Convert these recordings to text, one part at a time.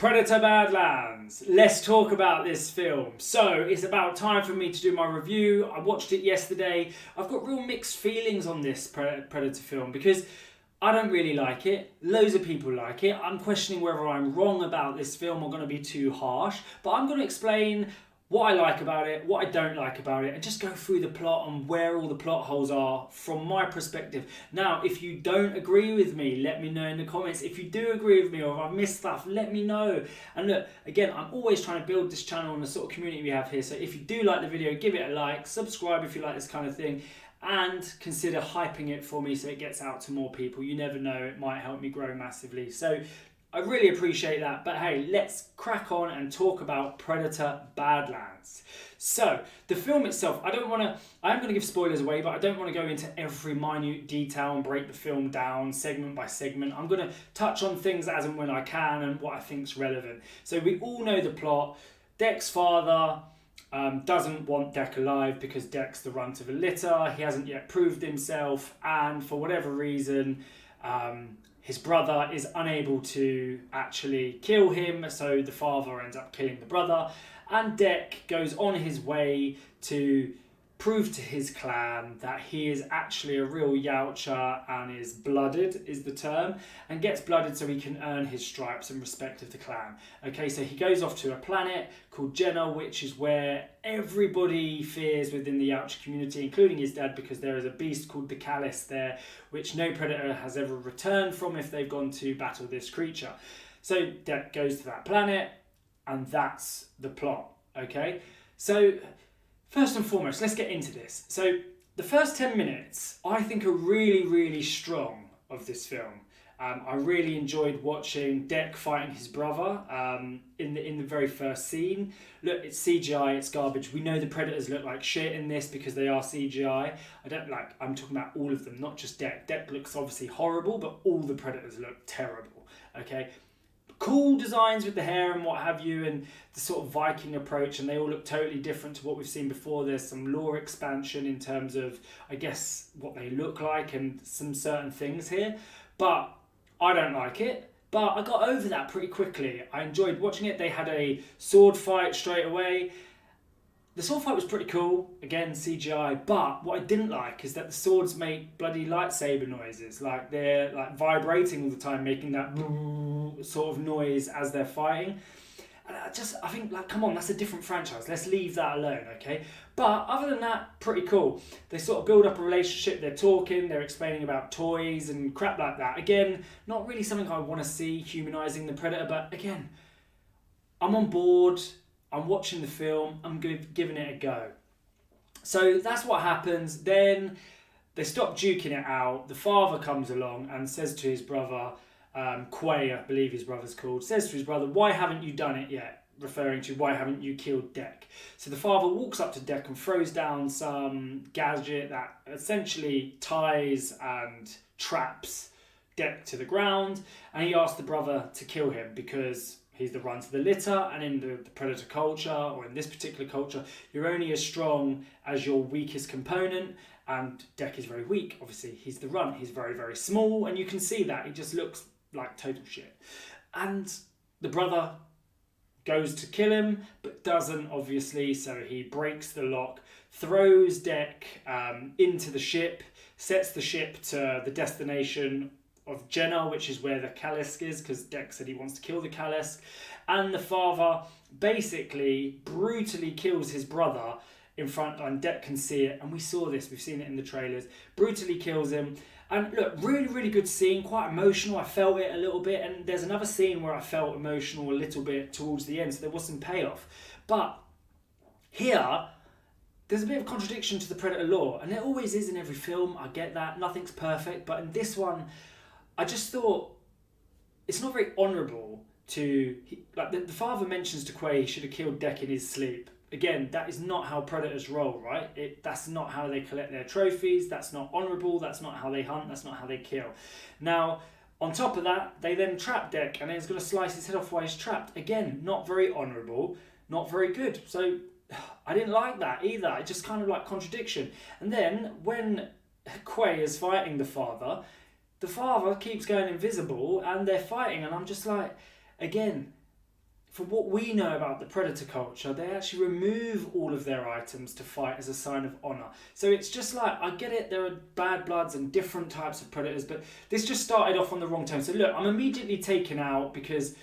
Predator Badlands. Let's talk about this film. So, it's about time for me to do my review. I watched it yesterday. I've got real mixed feelings on this Predator film because I don't really like it. Loads of people like it. I'm questioning whether I'm wrong about this film or going to be too harsh. But I'm going to explain what I like about it, what I don't like about it, and just go through the plot and where all the plot holes are from my perspective. Now, if you don't agree with me, let me know in the comments. If you do agree with me or if I've missed stuff, let me know. And look, again, I'm always trying to build this channel and the sort of community we have here. So if you do like the video, give it a like, subscribe if you like this kind of thing, and consider hyping it for me so it gets out to more people. You never know, it might help me grow massively. So I really appreciate that, but hey, let's crack on and talk about Predator Badlands. So, the film itself, I am going to give spoilers away, but I don't want to go into every minute detail and break the film down segment by segment. I'm going to touch on things as and when I can and what I think's relevant. So we all know the plot. Deck's father doesn't want Deck alive because Deck's the runt of a litter. He hasn't yet proved himself, and for whatever reason, his brother is unable to actually kill him, so the father ends up killing the brother, and Deck goes on his way to prove to his clan that he is actually a real Yautja and is blooded, is the term, and gets blooded so he can earn his stripes and respect of the clan. Okay, so he goes off to a planet called Jenna, which is where everybody fears within the Yautja community, including his dad, because there is a beast called the Callus there, which no predator has ever returned from if they've gone to battle this creature. So Deck goes to that planet, and that's the plot, okay? So first and foremost, let's get into this. So the first 10 minutes, I think, are really, really strong of this film. I really enjoyed watching Deck fighting his brother in the very first scene. Look, it's CGI, it's garbage. We know the predators look like shit in this because they are CGI. I'm talking about all of them, not just Deck. Deck looks obviously horrible, but all the predators look terrible, okay? Cool designs with the hair and what have you, and the sort of Viking approach, and they all look totally different to what we've seen before. There's some lore expansion in terms of, I guess, what they look like and some certain things here, but I don't like it. But I got over that pretty quickly. I enjoyed watching it. They had a sword fight straight away. The sword fight was pretty cool, again CGI, but what I didn't like is that the swords make bloody lightsaber noises, like they're like vibrating all the time, making that sort of noise as they're fighting. And I think, like, come on, that's a different franchise, let's leave that alone, okay? But other than that, pretty cool. They sort of build up a relationship, they're talking, they're explaining about toys and crap like that. Again, not really something I want to see, humanising the predator, but again, I'm on board. I'm watching the film, I'm giving it a go. So that's what happens. Then they stop duking it out. The father comes along and says to his brother, Quay, I believe his brother's called, says to his brother, "Why haven't you done it yet?" Referring to why haven't you killed Deck. So the father walks up to Deck and throws down some gadget that essentially ties and traps Deck to the ground, and he asks the brother to kill him because he's the runt of the litter, and in the predator culture, or in this particular culture, you're only as strong as your weakest component, and Deck is very weak. Obviously, he's the runt, he's very, very small, and you can see that. He just looks like total shit. And the brother goes to kill him, but doesn't, obviously, so he breaks the lock, throws Deck into the ship, sets the ship to the destination of Genna, which is where the Callus is, because Deck said he wants to kill the Callus, and the father basically brutally kills his brother in front, and Deck can see it, and we saw this, we've seen it in the trailers, brutally kills him. And look, really, really good scene, quite emotional. I felt it a little bit, and there's another scene where I felt emotional a little bit towards the end, so there was some payoff. But here, there's a bit of contradiction to the Predator lore, and there always is in every film. I get that, nothing's perfect, but in this one, I just thought it's not very honourable to... the father mentions to Quay he should have killed Deck in his sleep. Again, that is not how predators roll, right? That's not how they collect their trophies, that's not honourable, that's not how they hunt, that's not how they kill. Now, on top of that, they then trap Deck, and then he's going to slice his head off while he's trapped. Again, not very honourable, not very good. So I didn't like that either. It just kind of like contradiction. And then when Quay is fighting the father keeps going invisible and they're fighting, and I'm just like, again, for what we know about the predator culture, they actually remove all of their items to fight as a sign of honour. So it's just like, I get it, there are bad bloods and different types of predators, but this just started off on the wrong tone. So look, I'm immediately taken out because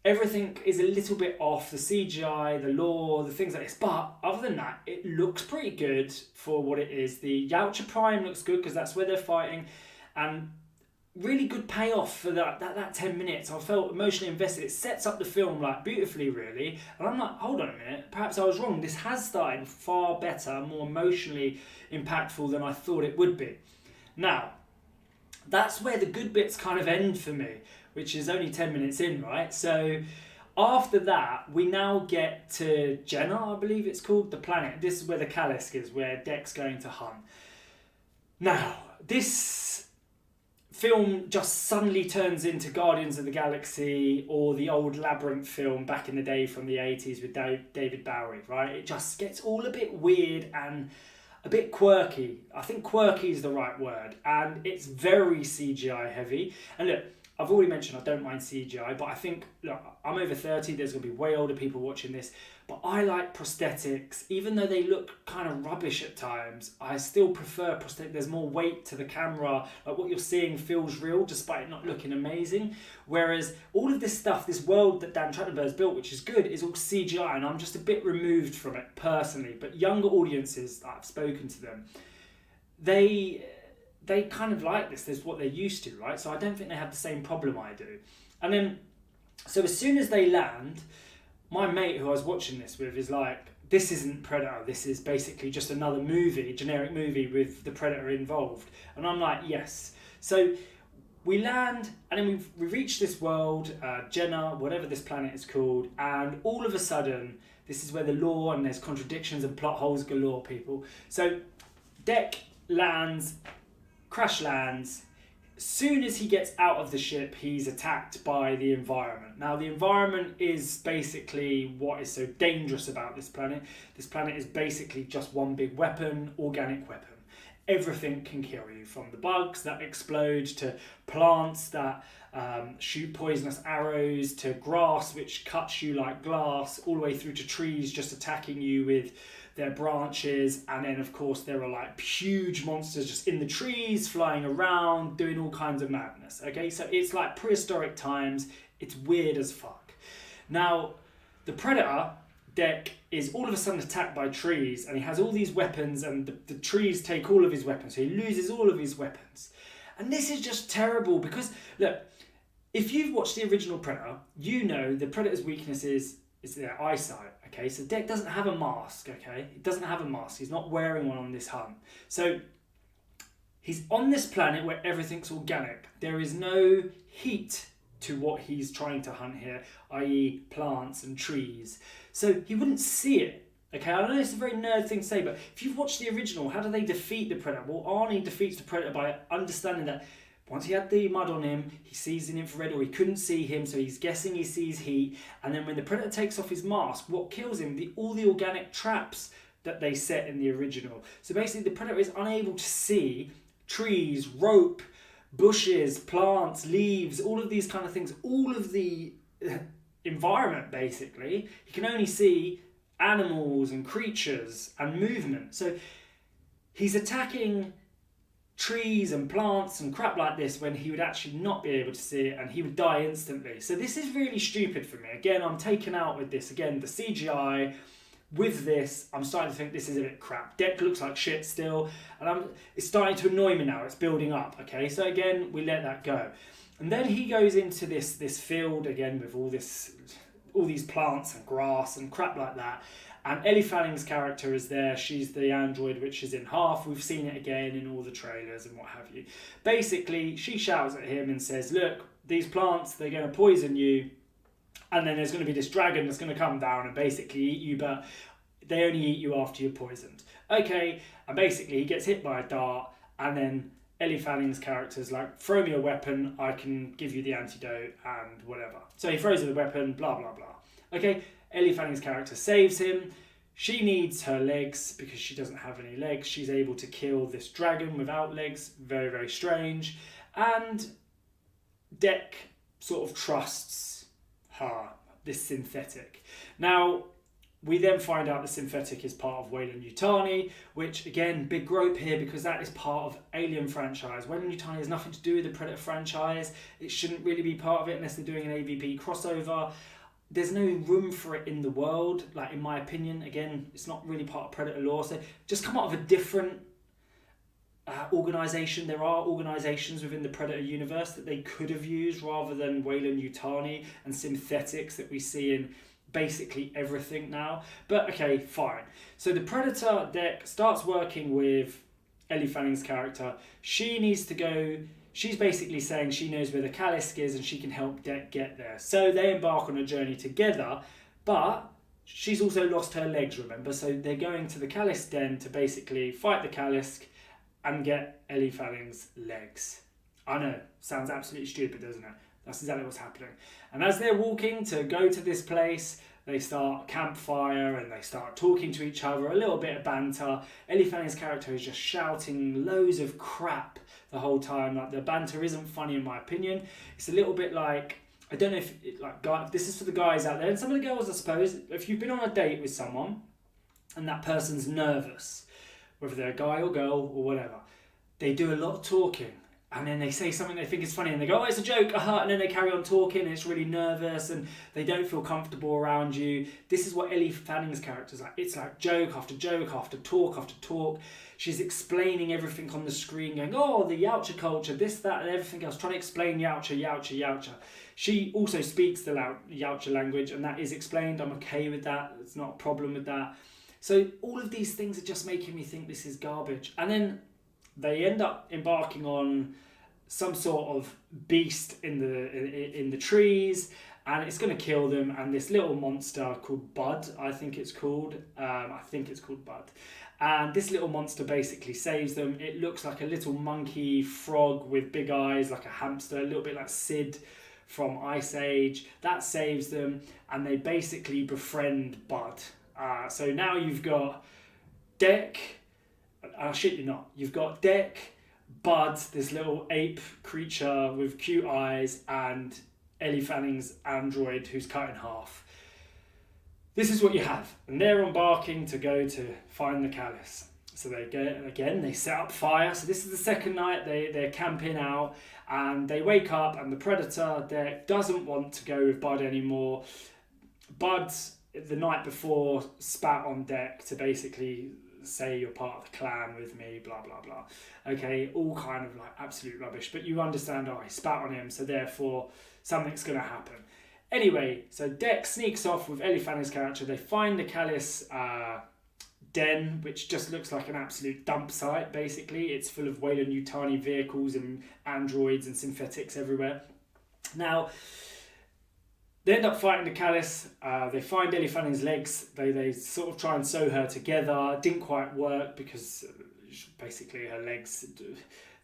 everything is a little bit off, the CGI, the lore, the things like this. But other than that, it looks pretty good for what it is. The Yautja Prime looks good because that's where they're fighting. And really good payoff for that 10 minutes. I felt emotionally invested. It sets up the film like beautifully, really. And I'm like, hold on a minute, perhaps I was wrong. This has started far better, more emotionally impactful than I thought it would be. Now, that's where the good bits kind of end for me, which is only 10 minutes in, right? So after that, we now get to Genna, I believe it's called, the planet. This is where the Kalisk is, where Deck's going to hunt. Now, this film just suddenly turns into Guardians of the Galaxy or the old Labyrinth film back in the day from the 80s with David Bowie, right? It just gets all a bit weird and a bit quirky. I think quirky is the right word. And it's very CGI heavy. And look, I've already mentioned I don't mind CGI, but I think, look, I'm over 30, there's going to be way older people watching this, but I like prosthetics. Even though they look kind of rubbish at times, I still prefer prosthetic. There's more weight to the camera, like what you're seeing feels real despite it not looking amazing. Whereas all of this stuff, this world that Dan Trachtenberg has built, which is good, is all CGI, and I'm just a bit removed from it personally. But younger audiences, I've spoken to them, they kind of like this. This is what they're used to, right? So I don't think they have the same problem I do. And then, so as soon as they land, my mate who I was watching this with is like, this isn't Predator. This is basically just another movie, generic movie with the Predator involved. And I'm like, yes. So we land, and then we reach this world, Genna, whatever this planet is called, and all of a sudden, this is where the lore, and there's contradictions and plot holes galore, people. So Deck lands, crash lands. As soon as he gets out of the ship, he's attacked by the environment. Now, the environment is basically what is so dangerous about this planet. This planet is basically just one big weapon, organic weapon. Everything can kill you, from the bugs that explode to plants that shoot poisonous arrows to grass which cuts you like glass, all the way through to trees just attacking you with their branches. And then of course there are like huge monsters just in the trees flying around doing all kinds of madness. Okay, so it's like prehistoric times. It's weird as fuck. Now the Predator, Deck, is all of a sudden attacked by trees, and he has all these weapons, and the trees take all of his weapons, so he loses all of his weapons. And this is just terrible because, look, if you've watched the original Predator, you know the Predator's weakness is their eyesight, okay? So Deck doesn't have a mask, okay? He doesn't have a mask. He's not wearing one on this hunt. So he's on this planet where everything's organic. There is no heat to what he's trying to hunt here, i.e. plants and trees. So he wouldn't see it, okay? I know it's a very nerd thing to say, but if you've watched the original, how do they defeat the Predator? Well, Arnie defeats the Predator by understanding that once he had the mud on him, he sees an infrared, or he couldn't see him, so he's guessing he sees heat. And then when the Predator takes off his mask, what kills him? All the organic traps that they set in the original. So basically the Predator is unable to see trees, rope, bushes, plants, leaves, all of these kind of things, all of the environment basically. He can only see animals and creatures and movement. So he's attacking trees and plants and crap like this when he would actually not be able to see it, and he would die instantly. So this is really stupid for me. Again, I'm taken out with this. Again, the CGI with this, I'm starting to think this is a bit crap. Deck looks like shit still, and it's starting to annoy me now. It's building up, okay? So again, we let that go. And then he goes into this field again with all these plants and grass and crap like that. And Elle Fanning's character is there. She's the android which is in half. We've seen it again in all the trailers and what have you. Basically, she shouts at him and says, look, these plants, they're going to poison you. And then there's going to be this dragon that's going to come down and basically eat you, but they only eat you after you're poisoned. Okay, and basically he gets hit by a dart, and then Elle Fanning's character's like, throw me a weapon, I can give you the antidote and whatever. So he throws her the weapon, blah, blah, blah. Okay, Elle Fanning's character saves him. She needs her legs because she doesn't have any legs. She's able to kill this dragon without legs. Very, very strange. And Deck sort of trusts her. this synthetic. Now, we then find out the synthetic is part of Weyland-Yutani, which again, big grope here because that is part of Alien franchise. Weyland-Yutani has nothing to do with the Predator franchise. It shouldn't really be part of it unless they're doing an AVP crossover. There's no room for it in the world, like in my opinion. Again, it's not really part of Predator lore. So just come out of a different organisation. There are organisations within the Predator universe that they could have used rather than Weyland-Yutani and synthetics that we see in basically everything now. But okay, fine. So the Predator deck starts working with Elle Fanning's character. She needs to go. She's basically saying she knows where the Callisk is and she can help Deck get there. So they embark on a journey together, but she's also lost her legs, remember? So they're going to the Callisk den to basically fight the Callisk and get Elle Fanning's legs. I know, sounds absolutely stupid, doesn't it? That's exactly what's happening. And as they're walking to go to this place, they start a campfire and they start talking to each other, a little bit of banter. Elle Fanning's character is just shouting loads of crap the whole time. Like, the banter isn't funny in my opinion. It's a little bit like, I don't know if it, like, this is for the guys out there and some of the girls, I suppose. If you've been on a date with someone and that person's nervous, whether they're a guy or girl or whatever, they do a lot of talking. And then they say something they think is funny and they go, oh, it's a joke, and then they carry on talking and it's really nervous and they don't feel comfortable around you. This is what Elle Fanning's character is like. It's like joke after joke after talk after talk. She's explaining everything on the screen, going, oh, the Yautja culture, this, that, and everything else, trying to explain Yautja. She also speaks the Yautja language and that is explained. I'm okay with that. It's not a problem with that. So all of these things are just making me think this is garbage. And then they end up embarking on some sort of beast in the trees, and it's going to kill them. And this little monster called Bud, I think it's called Bud. And this little monster basically saves them. It looks like a little monkey frog with big eyes, like a hamster, a little bit like Sid from Ice Age. That saves them, and they basically befriend Bud. So now you've got Deck. I shit you not. You've got Deck, Bud, this little ape creature with cute eyes, and Elle Fanning's android who's cut in half. This is what you have. And they're embarking to go to find the Callisk. So they go, again, they set up fire. So this is the second night they're camping out, and they wake up and the Predator, Deck, doesn't want to go with Bud anymore. Bud, the night before, spat on Deck to basically say you're part of the clan with me, blah blah blah. Okay, all kind of like absolute rubbish, but you understand, oh, I spat on him, so therefore something's going to happen. Anyway, so Deck sneaks off with Elle Fanning's character. They find the Callisk den, which just looks like an absolute dump site. Basically, it's full of Weyland-Yutani vehicles and androids and synthetics everywhere. Now they end up fighting the Callisk. They find Elle Fanning's legs. They sort of try and sew her together. It didn't quite work because basically her legs,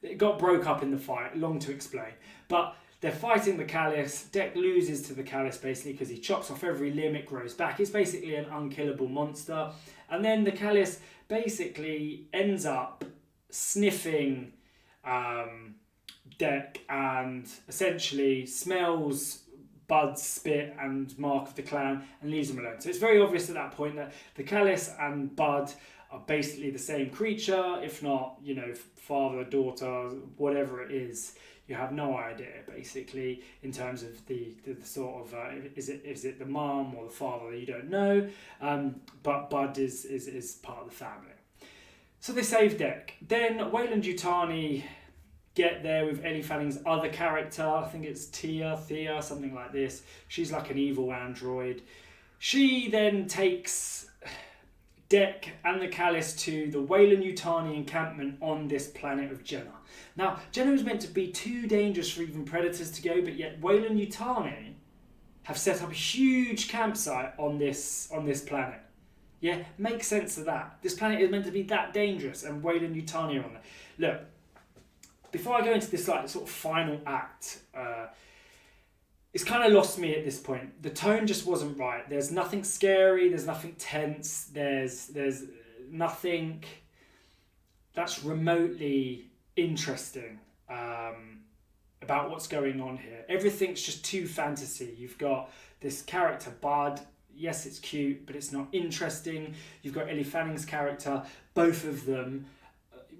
it got broke up in the fight. Long to explain. But they're fighting the Callisk. Deck loses to the Callisk basically because he chops off every limb, it grows back. It's basically an unkillable monster. And then the Callisk basically ends up sniffing Deck and essentially smells Bud's spit and mark of the clan and leaves them alone. So it's very obvious at that point that the Callisk and Bud are basically the same creature, if not, you know, father, daughter, whatever it is. You have no idea, basically, in terms of the sort of, is it the mum or the father, you don't know, but Bud is part of the family. So they save Deck. Then Weyland-Yutani get there with Elle Fanning's other character, I think it's Thea, something like this. She's like an evil android. She then takes Deck and the Callisk to the Weyland-Yutani encampment on this planet of Jenna. Now, Jenna was meant to be too dangerous for even predators to go, but yet Weyland-Yutani have set up a huge campsite on this planet. Yeah, makes sense of that. This planet is meant to be that dangerous, and Weyland-Yutani are on there. Look, before I go into this like sort of final act, it's kind of lost me at this point. The tone just wasn't right. There's nothing scary. There's nothing tense. There's nothing that's remotely interesting about what's going on here. Everything's just too fantasy. You've got this character, Bud. Yes, it's cute, but it's not interesting. You've got Ellie Fanning's character, both of them.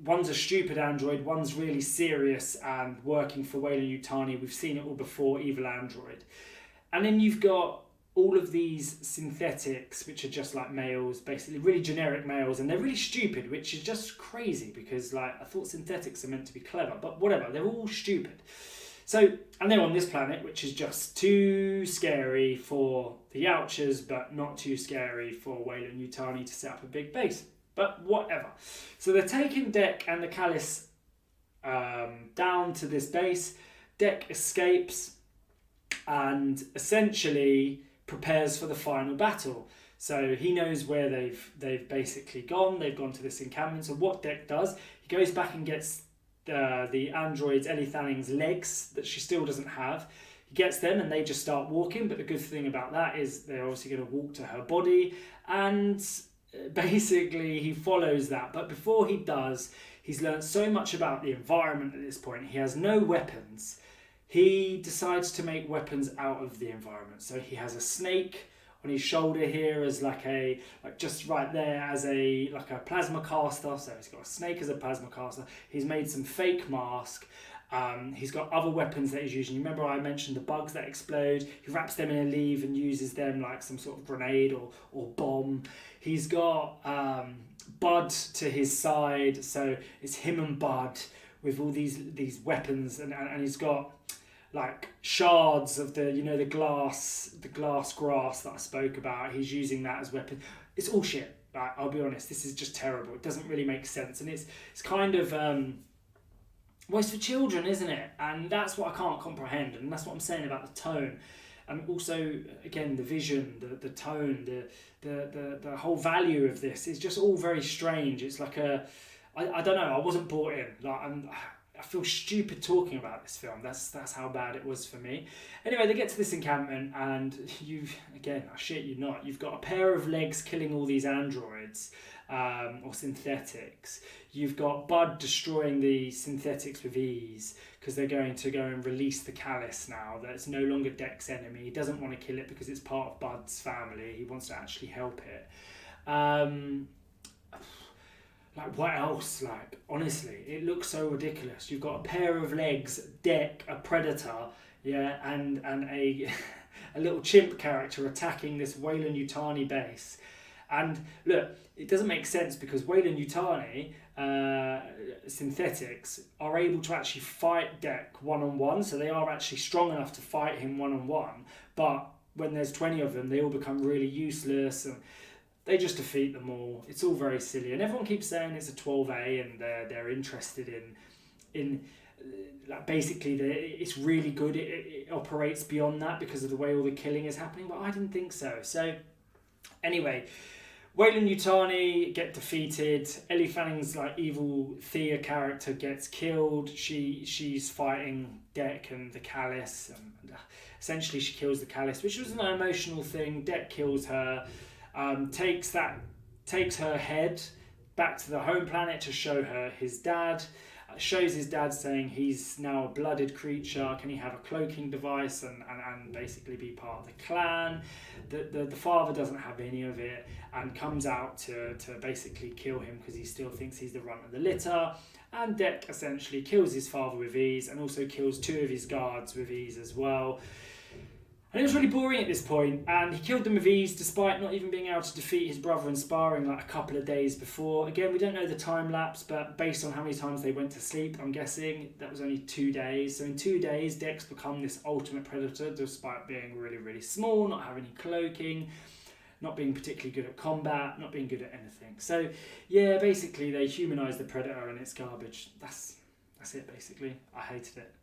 One's a stupid android, one's really serious and working for Weyland-Yutani. We've seen it all before, evil android. And then you've got all of these synthetics, which are just like males, basically really generic males, and they're really stupid, which is just crazy because like I thought synthetics are meant to be clever, but whatever, they're all stupid. So, and they're on this planet, which is just too scary for the Yautjas, but not too scary for Weyland-Yutani to set up a big base. But whatever. So they're taking Dek and the Callus down to this base. Dek escapes and essentially prepares for the final battle. So he knows where they've basically gone. They've gone to this encampment. So what Dek does, he goes back and gets the android's Elle Fanning's legs that she still doesn't have. He gets them and they just start walking. But the good thing about that is they're obviously going to walk to her body, and basically he follows that. But before he does, he's learned so much about the environment at this point. He has no weapons. He decides to make weapons out of the environment. So he has a snake on his shoulder here as like just right there as a plasma caster. So he's got a snake as a plasma caster. He's made some fake mask. He's got other weapons that he's using. You remember I mentioned the bugs that explode? He wraps them in a leaf and uses them like some sort of grenade or bomb. He's got Bud to his side. So it's him and Bud with all these weapons, and he's got like shards of the glass grass that I spoke about. He's using that as weapon. It's all shit. Like, I'll be honest, this is just terrible. It doesn't really make sense, and it's kind of well, it's for children, isn't it? And that's what I can't comprehend, and that's what I'm saying about the tone, and also again the vision, the tone, the whole value of this is just all very strange. It's like I don't know. I wasn't bought in. Like I feel stupid talking about this film. That's how bad it was for me. Anyway, they get to this encampment, and I shit you not, you've got a pair of legs killing all these androids or synthetics. You've got Bud destroying the synthetics with ease because they're going to go and release the Callus now. That's no longer Dek's enemy. He doesn't want to kill it because it's part of Bud's family. He wants to actually help it. Like, what else? Like, honestly, it looks so ridiculous. You've got a pair of legs, Dek, a predator, yeah, and a a little chimp character attacking this Weyland-Yutani base. And look, it doesn't make sense because Weyland-Yutani synthetics are able to actually fight Dek one-on-one, so they are actually strong enough to fight him one-on-one. But when there's 20 of them, they all become really useless, and they just defeat them all. It's all very silly, and everyone keeps saying it's a 12A, and they're interested in like basically it's really good. It operates beyond that because of the way all the killing is happening, but I didn't think so. So anyway, Weyland-Yutani get defeated. Elle Fanning's like evil Thea character gets killed. She's fighting Dek and the Callus, and essentially she kills the Callus, which was an emotional thing. Dek kills her. Takes her head back to the home planet to show her his dad. Shows his dad saying he's now a blooded creature. Can he have a cloaking device and basically be part of the clan? The father doesn't have any of it and comes out to basically kill him because he still thinks he's the runt of the litter. And Dek essentially kills his father with ease and also kills 2 of his guards with ease as well. And it was really boring at this point, and he killed them with ease despite not even being able to defeat his brother in sparring like a couple of days before. Again, we don't know the time lapse, but based on how many times they went to sleep, I'm guessing that was only 2 days. So in 2 days, Dek's become this ultimate predator despite being really, really small, not having any cloaking, not being particularly good at combat, not being good at anything. So yeah, basically they humanise the predator and it's garbage. That's it basically. I hated it.